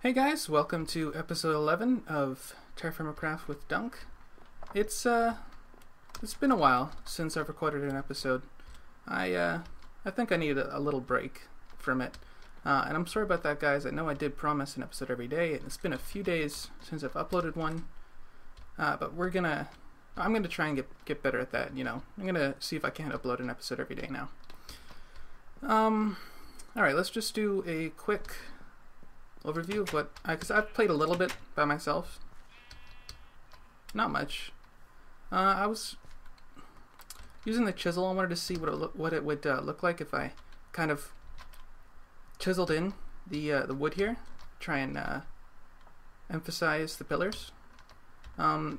Hey guys, welcome to episode 11 of TerraFirmaCraft with Dunk. It's been a while since I've recorded an episode. I think I need a little break from it. And I'm sorry about that, guys. I know I did promise an episode every day, and it's been a few days since I've uploaded one. But I'm gonna try and get better at that, you know. I'm gonna see if I can upload an episode every day now. Alright, let's just do a quick overview of what, because I've played a little bit by myself. Not much. I was using the chisel. I wanted to see what it would look like if I kind of chiseled in the wood here. Try and emphasize the pillars. I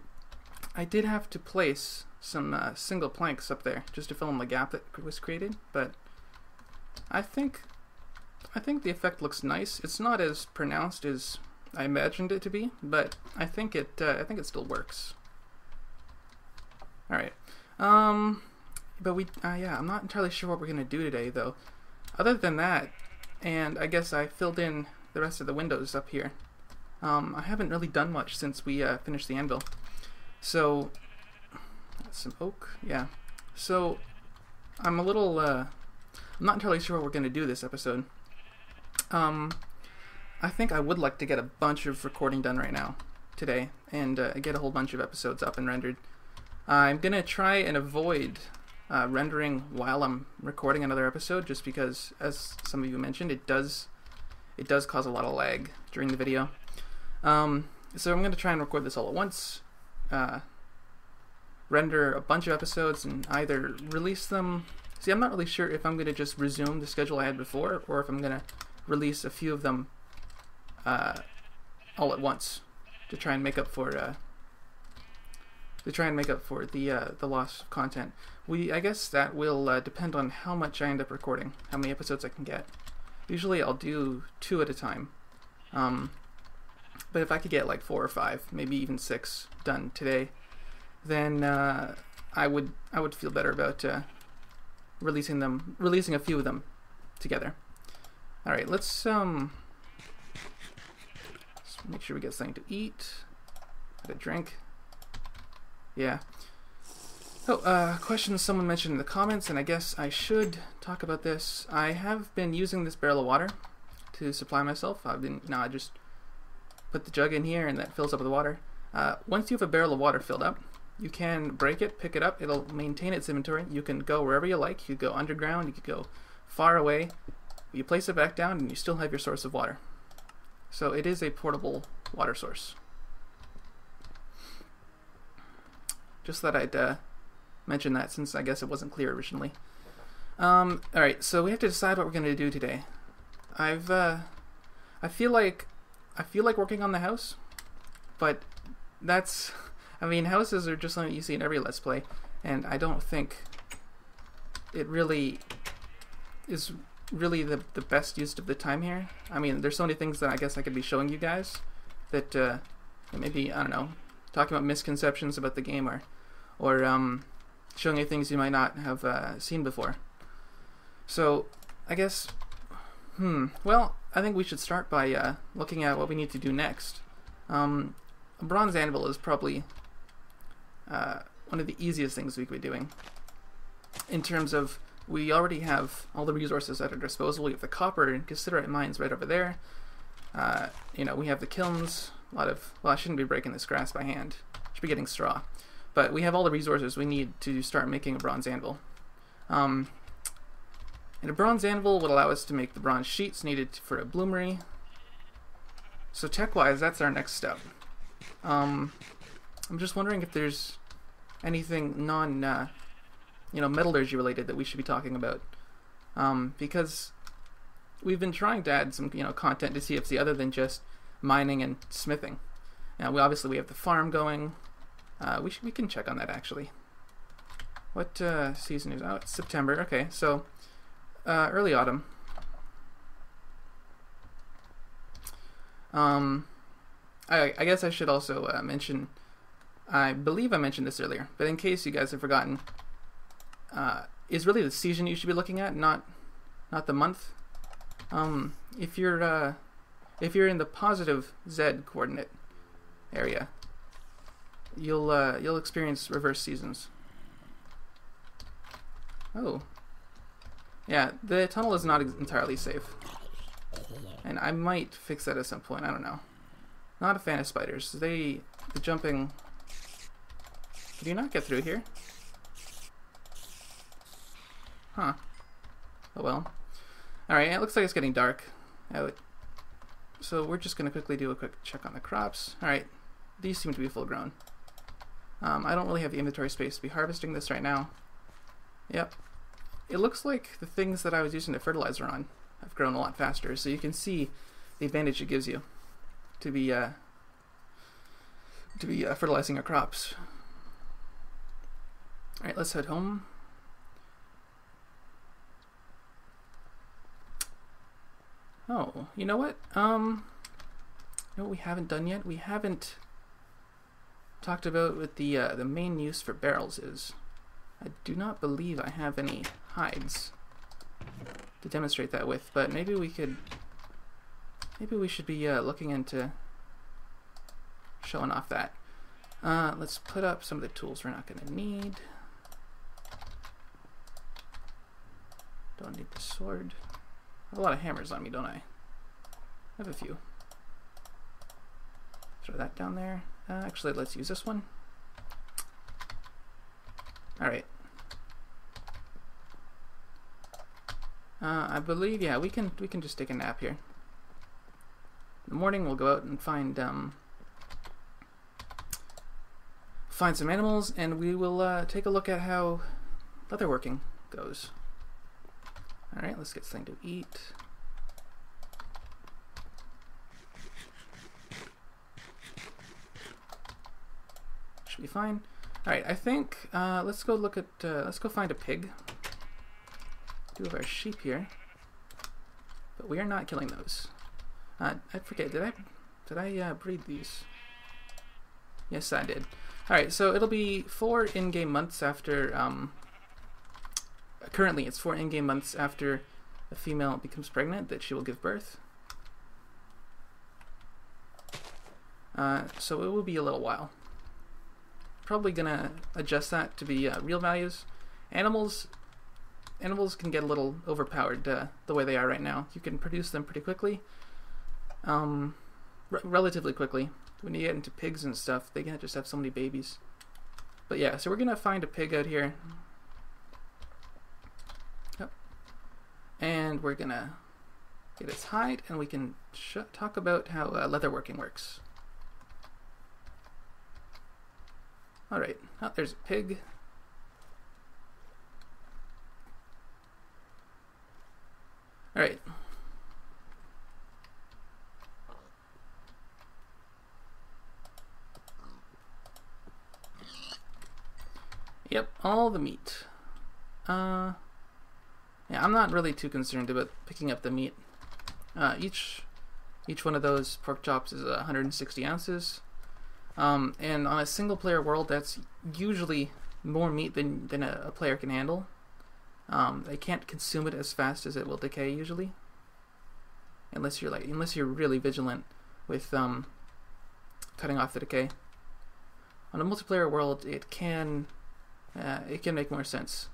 did have to place some single planks up there just to fill in the gap that was created, but I think the effect looks nice. It's not as pronounced as I imagined it to be, but I think it still works. All right. I'm not entirely sure what we're gonna do today, though. Other than that, and I guess I filled in the rest of the windows up here. I haven't really done much since we finished the anvil. So, some oak, yeah. So, I'm a little, I'm not entirely sure what we're gonna do this episode. I think I would like to get a bunch of recording done right now, today, and get a whole bunch of episodes up and rendered. I'm gonna try and avoid rendering while I'm recording another episode, just because, as some of you mentioned, it does cause a lot of lag during the video. So I'm gonna try and record this all at once, render a bunch of episodes, and either release them. See, I'm not really sure if I'm gonna just resume the schedule I had before, or if I'm gonna release a few of them all at once to try and make up for the loss of content. I guess that will depend on how much I end up recording, how many episodes I can get. Usually I'll do 2 at a time, but if I could get like 4 or 5, maybe even 6 done today, then I would feel better about releasing a few of them together. All right, let's make sure we get something to eat, get a drink. Yeah. Oh, question someone mentioned in the comments, and I guess I should talk about this. I have been using this barrel of water to supply myself. I just put the jug in here, and that fills up with water. Once you have a barrel of water filled up, you can break it, pick it up. It'll maintain its inventory. You can go wherever you like. You could go underground. You could go far away. You place it back down, and you still have your source of water. So it is a portable water source. Just thought I'd mention that, since I guess it wasn't clear originally. Alright, so we have to decide what we're going to do today. I feel like working on the house, but that's, I mean, houses are just something you see in every Let's Play, and I don't think it really is the best use of the time here. I mean, there's so many things that I guess I could be showing you guys that maybe, I don't know, talking about misconceptions about the game, or showing you things you might not have seen before. So, I guess, well, I think we should start by looking at what we need to do next. A bronze anvil is probably one of the easiest things we could be doing, in terms of we already have all the resources at our disposal. We have the copper and cassiterite mines right over there. You know, we have the kilns, well, I shouldn't be breaking this grass by hand. I should be getting straw. But we have all the resources we need to start making a bronze anvil. And a bronze anvil would allow us to make the bronze sheets needed for a bloomery. So tech-wise, that's our next step. I'm just wondering if there's anything metallurgy related that we should be talking about. Because we've been trying to add some, content to CFC other than just mining and smithing. Now, we have the farm going. We can check on that, actually. What season is it? Oh, it's September. Okay, so early autumn. I guess I should also mention, I believe I mentioned this earlier, but in case you guys have forgotten, is really the season you should be looking at, not the month. If you're if you're in the positive Z coordinate area, you'll experience reverse seasons. Oh. Yeah, the tunnel is not entirely safe. And I might fix that at some point, I don't know. Not a fan of spiders. The jumping... Can you not get through here? Huh. Oh well. Alright, it looks like it's getting dark out. So we're just going to quickly do a quick check on the crops. Alright, these seem to be full grown. I don't really have the inventory space to be harvesting this right now. Yep. It looks like the things that I was using the fertilizer on have grown a lot faster, so you can see the advantage it gives you to be fertilizing your crops. Alright, let's head home. Oh, you know what? You know what we haven't done yet? We haven't talked about what the main use for barrels is. I do not believe I have any hides to demonstrate that with, but maybe we should be looking into showing off that. Let's put up some of the tools we're not going to need. Don't need the sword. I have a lot of hammers on me, don't I? I have a few. Throw that down there. Actually, let's use this one. Alright. I believe, yeah, we can just take a nap here. In the morning we'll go out and find some animals, and we will take a look at how leatherworking goes. Alright, let's get something to eat. Should be fine. Alright, I think let's go look at let's go find a pig. Two of our sheep here. But we are not killing those. I forget, did I breed these? Yes, I did. Alright, so it'll be 4 in-game months after currently it's 4 in-game months after a female becomes pregnant that she will give birth. So it will be a little while. Probably gonna adjust that to be real values. Animals can get a little overpowered the way they are right now. You can produce them pretty quickly, relatively quickly. When you get into pigs and stuff, they can just have so many babies. But yeah, so we're gonna find a pig out here. Yep. And we're gonna get its hide, and we can talk about how leatherworking works. Alright, oh, there's a pig. Alright. Yep, all the meat. Yeah, I'm not really too concerned about picking up the meat. Each one of those pork chops is 160 ounces. And on a single player world, that's usually more meat than a player can handle. They can't consume it as fast as it will decay usually, unless you're really vigilant with cutting off the decay. On a multiplayer world, it can make more sense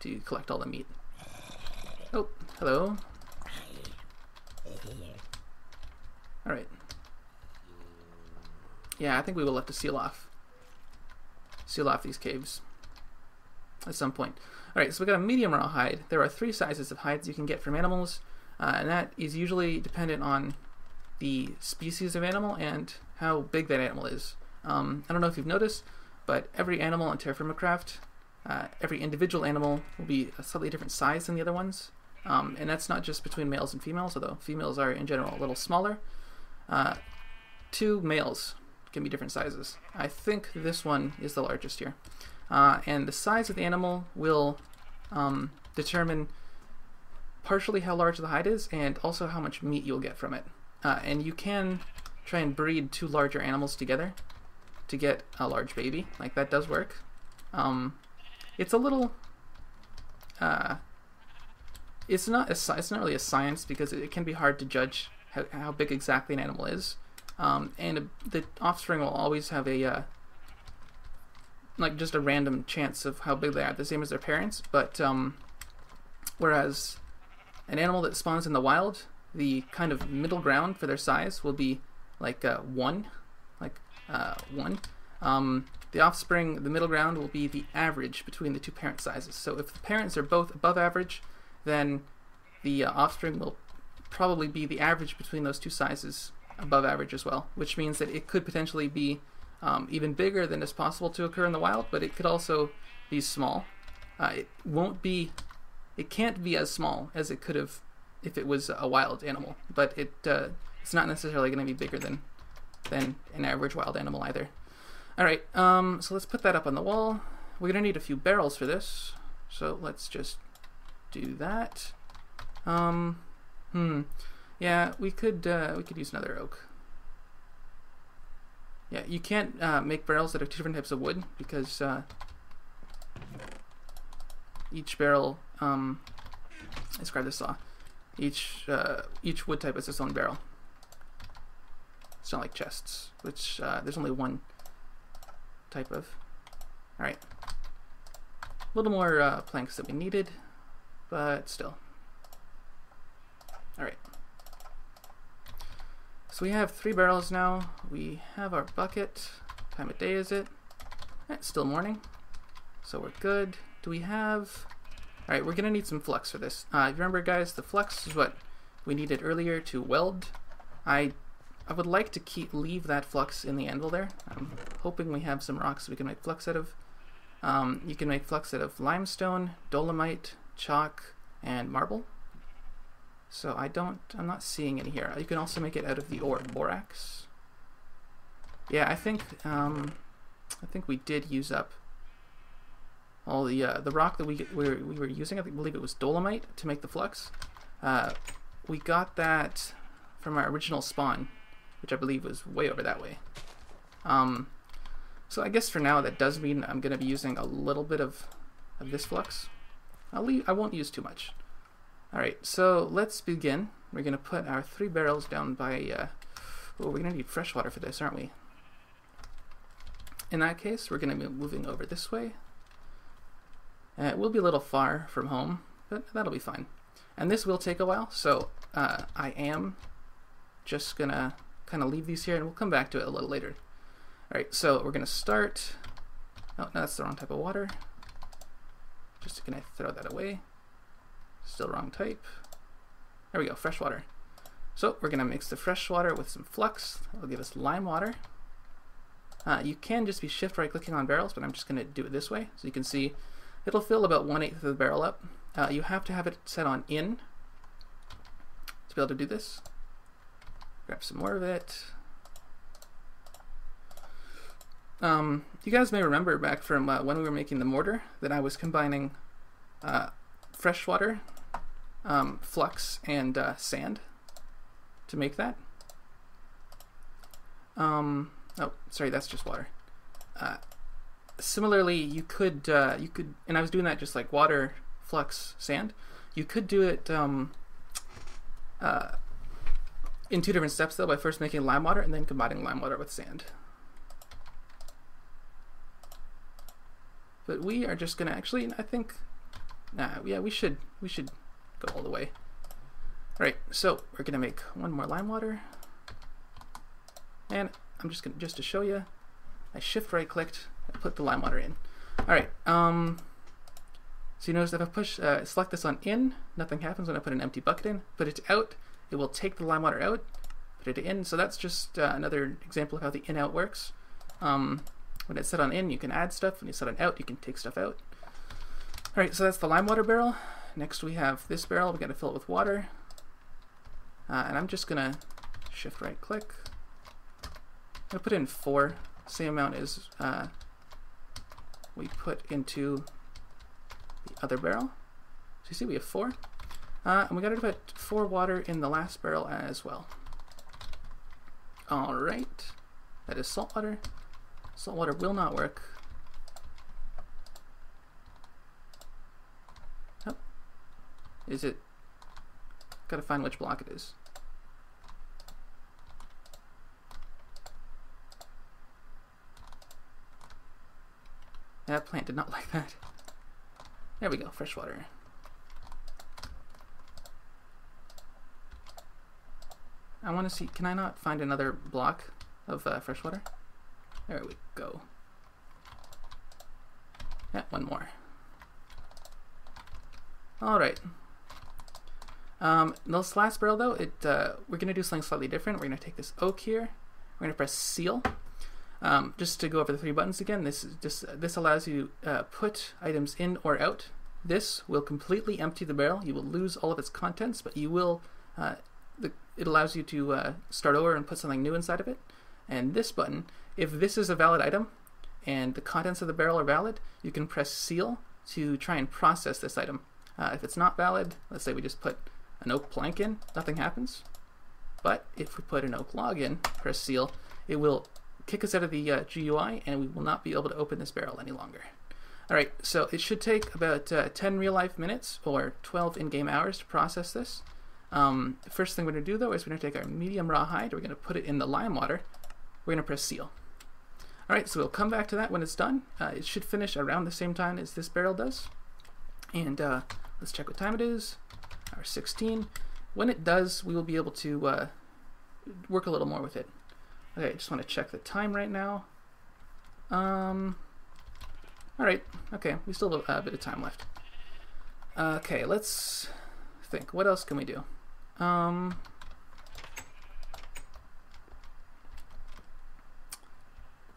to collect all the meat. Oh, hello. All right. Yeah, I think we will have to seal off these caves at some point. Alright, so we got a medium raw hide. There are 3 sizes of hides you can get from animals, and that is usually dependent on the species of animal and how big that animal is. I don't know if you've noticed, but every animal in TerraFirmaCraft, every individual animal will be a slightly different size than the other ones, and that's not just between males and females, although females are in general a little smaller. 2 males can be different sizes. I think this one is the largest here. And the size of the animal will determine partially how large the hide is and also how much meat you'll get from it. And you can try and breed 2 larger animals together to get a large baby. Like, that does work. It's a little... it's not really a science, because it can be hard to judge how big exactly an animal is. And the offspring will always have a like just a random chance of how big they are, the same as their parents. But whereas an animal that spawns in the wild, the kind of middle ground for their size will be like 1, like 1. The offspring, the middle ground, will be the average between the two parent sizes. So if the parents are both above average, then the offspring will probably be the average between those two sizes above average as well, which means that it could potentially be even bigger than is possible to occur in the wild, but it could also be small. It can't be as small as it could have if it was a wild animal, but it's not necessarily going to be bigger than an average wild animal either. Alright, so let's put that up on the wall. We're going to need a few barrels for this, so let's just do that. Yeah, we could use another oak. Yeah, you can't make barrels that have 2 different types of wood because each barrel, let's grab this saw. Each wood type has its own barrel. It's not like chests, which there's only one type of. All right, a little more planks that we needed, but still. All right. So we have 3 barrels now. We have our bucket. What time of day is it? It's still morning, so we're good. Do we have... Alright, we're going to need some flux for this. Remember, guys, the flux is what we needed earlier to weld. I would like to leave that flux in the anvil there. I'm hoping we have some rocks we can make flux out of. You can make flux out of limestone, dolomite, chalk, and marble. So I'm not seeing any here. You can also make it out of the ore, borax. Yeah, I think we did use up all the rock that we were using. I believe it was dolomite to make the flux. We got that from our original spawn, which I believe was way over that way. So I guess for now that does mean I'm going to be using a little bit of this flux. I won't use too much. Alright, so let's begin. We're going to put our 3 barrels down by... we're going to need fresh water for this, aren't we? In that case, we're going to be moving over this way. It will be a little far from home, but that'll be fine. And this will take a while, so I am just going to kind of leave these here, and we'll come back to it a little later. Alright, so we're going to start... Oh, no, that's the wrong type of water. Just going to throw that away. Still wrong type. There we go, fresh water. So we're going to mix the fresh water with some flux. That'll give us lime water. You can just be shift right clicking on barrels, but I'm just going to do it this way. So you can see it'll fill about 1/8 of the barrel up. You have to have it set on in to be able to do this. Grab some more of it. You guys may remember back from when we were making the mortar that I was combining fresh water, flux, and sand to make that. Oh, sorry, that's just water. Similarly, you could, and I was doing that just like water, flux, sand. You could do it in 2 different steps though, by first making lime water and then combining lime water with sand. But we are just gonna actually, I think, yeah, we should go all the way. All right, so we're gonna make 1 more lime water, and I'm just gonna, just to show you, I shift right clicked and put the lime water in. All right, so you notice if I push, select this on in, nothing happens when I put an empty bucket in. Put it out, it will take the lime water out, put it in. So that's just another example of how the in-out works. When it's set on in, you can add stuff. When you set on out, you can take stuff out. All right, so that's the lime water barrel. Next we have this barrel. We got to fill it with water. And I'm just gonna shift right click. I'm gonna put in 4, same amount as we put into the other barrel. So you see we have 4. And we got to put 4 water in the last barrel as well. All right, that is salt water. Salt water will not work. Oh, is it? Gotta find which block it is. That plant did not like that. There we go, fresh water. I want to see, can I not find another block of fresh water? There we go. Yeah, one more. Alright. This last barrel though, we're going to do something slightly different. We're going to take this oak here. We're going to press seal. Just to go over the 3 buttons again, this allows you to put items in or out. This will completely empty the barrel. You will lose all of its contents, but you will it allows you to start over and put something new inside of it. And this button, if this is a valid item and the contents of the barrel are valid, you can press seal to try and process this item. If it's not valid, let's say we just put an oak plank in, nothing happens. But if we put an oak log in, press seal, it will kick us out of the GUI and we will not be able to open this barrel any longer. Alright, so it should take about 10 real life minutes or 12 in-game hours to process this. The first thing we're going to do though is we're going to take our medium rawhide, we're going to put it in the lime water, we're going to press seal. Alright, so we'll come back to that when it's done. It should finish around the same time as this barrel does. And let's check what time it is. Hour 16. When it does, we will be able to work a little more with it. Okay, I just want to check the time right now. Alright, okay, we still have a bit of time left. Okay, let's think. What else can we do?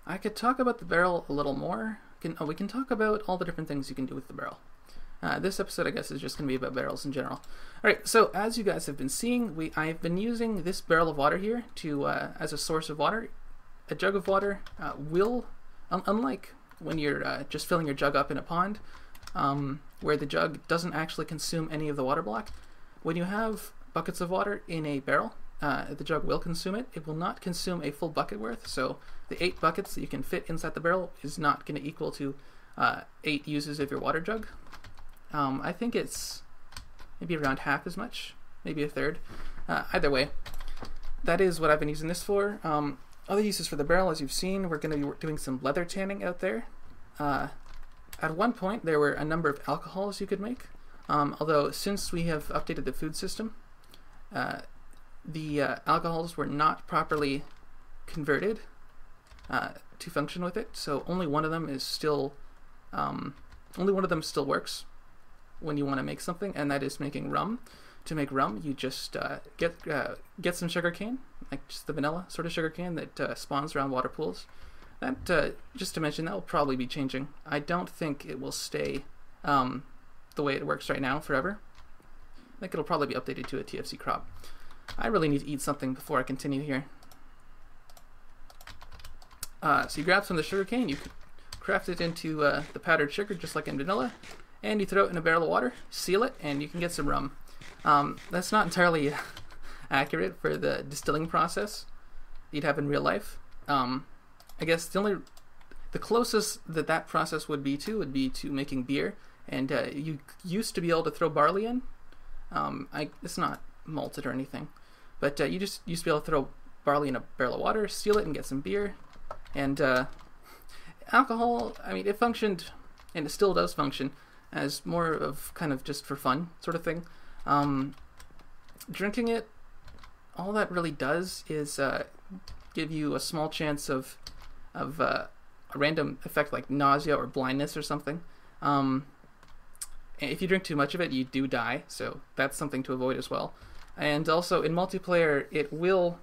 I could talk about the barrel a little more. We can talk about all the different things you can do with the barrel. This episode, I guess, is just going to be about barrels in general. Alright, so as you guys have been seeing, I've been using this barrel of water here to as a source of water. A jug of water will, unlike when you're just filling your jug up in a pond, where the jug doesn't actually consume any of the water block, when you have buckets of water in a barrel, the jug will consume it. It will not consume a full bucket worth, so the 8 buckets that you can fit inside the barrel is not going to equal to 8 uses of your water jug. I think it's maybe around half as much, maybe a third. Either way, that is what I've been using this for. Other uses for the barrel, as you've seen, we're going to be doing some leather tanning out there. At one point, there were a number of alcohols you could make, although since we have updated the food system, the alcohols were not properly converted to function with it, so only one of them is still, still works when you want to make something, and that is making rum. To make rum, you just get some sugar cane, like just the vanilla sort of sugar cane that spawns around water pools. That, just to mention, that will probably be changing. I don't think it will stay the way it works right now forever. I think it'll probably be updated to a TFC crop. I really need to eat something before I continue here. So you grab some of the sugar cane, you craft it into the powdered sugar just like in vanilla, and you throw it in a barrel of water, seal it, and you can get some rum. That's not entirely accurate for the distilling process you'd have in real life. I guess the closest that process would be to making beer, and you used to be able to throw barley in. It's not malted or anything, but you just used to be able to throw barley in a barrel of water, seal it, and get some beer. And alcohol, I mean, it functioned, and it still does function, as more of kind of just for fun sort of thing. Drinking it, all that really does is give you a small chance of a random effect like nausea or blindness or something. If you drink too much of it, you do die, so that's something to avoid as well. And also in multiplayer, it will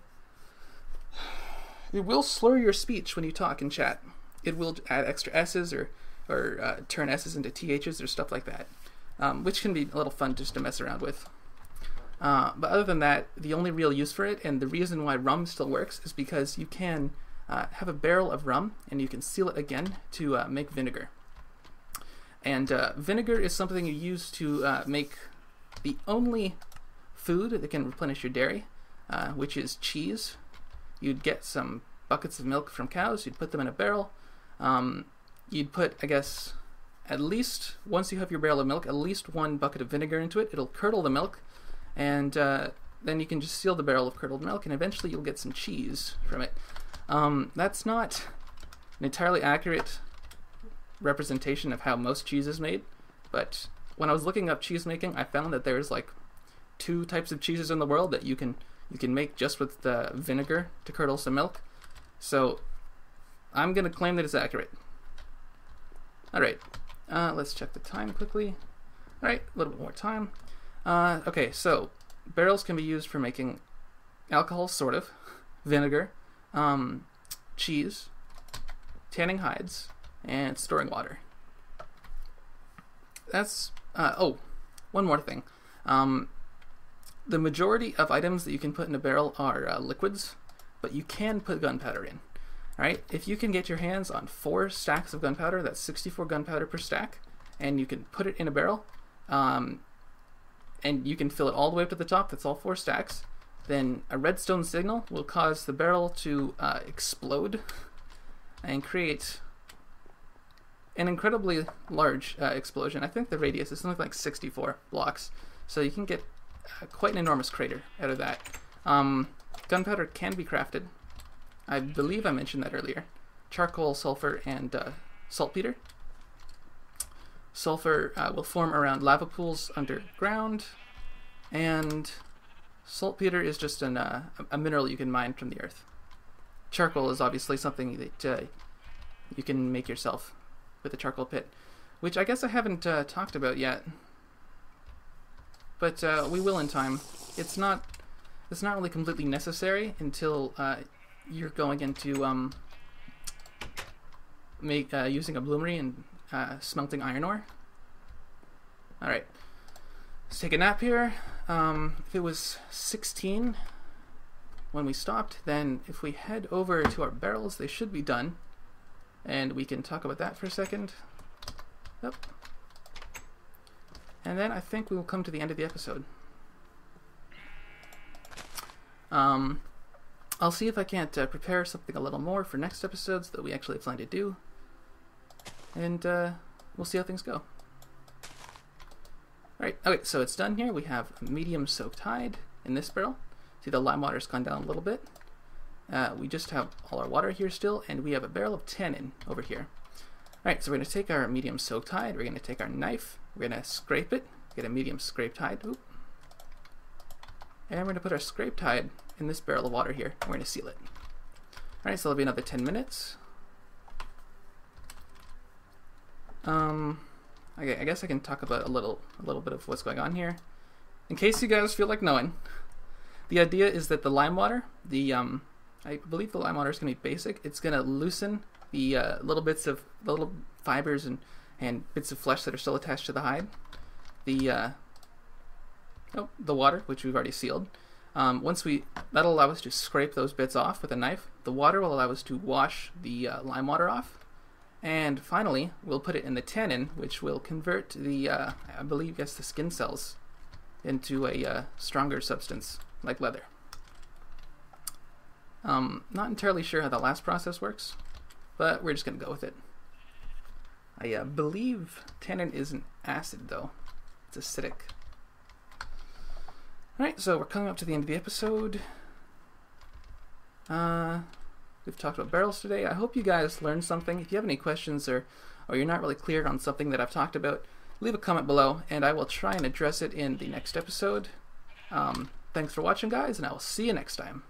slur your speech when you talk in chat. It will add extra S's or turn S's into TH's or stuff like that, which can be a little fun just to mess around with. But other than that, the only real use for it, and the reason why rum still works, is because you can have a barrel of rum and you can seal it again to make vinegar. And vinegar is something you use to make the only food that can replenish your dairy, which is cheese. You'd get some buckets of milk from cows, you'd put them in a barrel. You'd put, I guess, at least, once you have your barrel of milk, at least 1 bucket of vinegar into it. It'll curdle the milk, and then you can just seal the barrel of curdled milk, and eventually you'll get some cheese from it. That's not an entirely accurate representation of how most cheese is made, but when I was looking up cheese making, I found that there's like 2 types of cheeses in the world that you can make just with the vinegar to curdle some milk. So I'm gonna claim that it's accurate. Alright, let's check the time quickly. Alright, a little bit more time. Okay, so barrels can be used for making alcohol, sort of, vinegar, cheese, tanning hides, and storing water. That's, oh, one more thing. The majority of items that you can put in a barrel are liquids, but you can put gunpowder in. Alright, if you can get your hands on 4 stacks of gunpowder, that's 64 gunpowder per stack, and you can put it in a barrel, and you can fill it all the way up to the top, that's all 4 stacks, then a redstone signal will cause the barrel to explode and create an incredibly large explosion. I think the radius is something like 64 blocks, so you can get quite an enormous crater out of that. Gunpowder can be crafted. I believe I mentioned that earlier. Charcoal, sulfur, and saltpeter. Sulfur will form around lava pools underground, and saltpeter is just a mineral you can mine from the earth. Charcoal is obviously something that you can make yourself with a charcoal pit, which I guess I haven't talked about yet, but we will in time. It's not really completely necessary until you're going into using a bloomery and smelting iron ore. Alright, let's take a nap here. If it was 16 when we stopped, then if we head over to our barrels, they should be done. And we can talk about that for a second. Yep. And then I think we will come to the end of the episode. I'll see if I can't prepare something a little more for next episodes that we actually plan to do. And we'll see how things go. Alright, okay, so it's done here. We have a medium soaked hide in this barrel. See, the lime water's gone down a little bit. We just have all our water here still, and we have a barrel of tannin over here. Alright, so we're going to take our medium soaked hide, we're going to take our knife, we're going to scrape it, get a medium scraped hide, oop. And we're going to put our scraped hide in this barrel of water here, and we're going to seal it. Alright, so it'll be another 10 minutes. Okay, I guess I can talk about a little bit of what's going on here. In case you guys feel like knowing, the idea is that the lime water, I believe the lime water is going to be basic. It's going to loosen the little fibers and bits of flesh that are still attached to the hide. The water, which we've already sealed. That'll allow us to scrape those bits off with a knife. The water will allow us to wash the lime water off. And finally, we'll put it in the tannin, which will convert the, I believe, the skin cells into a stronger substance, like leather. Not entirely sure how the last process works, but we're just going to go with it. I believe tannin isn't acid, though. It's acidic. Alright, so we're coming up to the end of the episode. We've talked about barrels today. I hope you guys learned something. If you have any questions or you're not really clear on something that I've talked about, leave a comment below, and I will try and address it in the next episode. Thanks for watching, guys, and I will see you next time.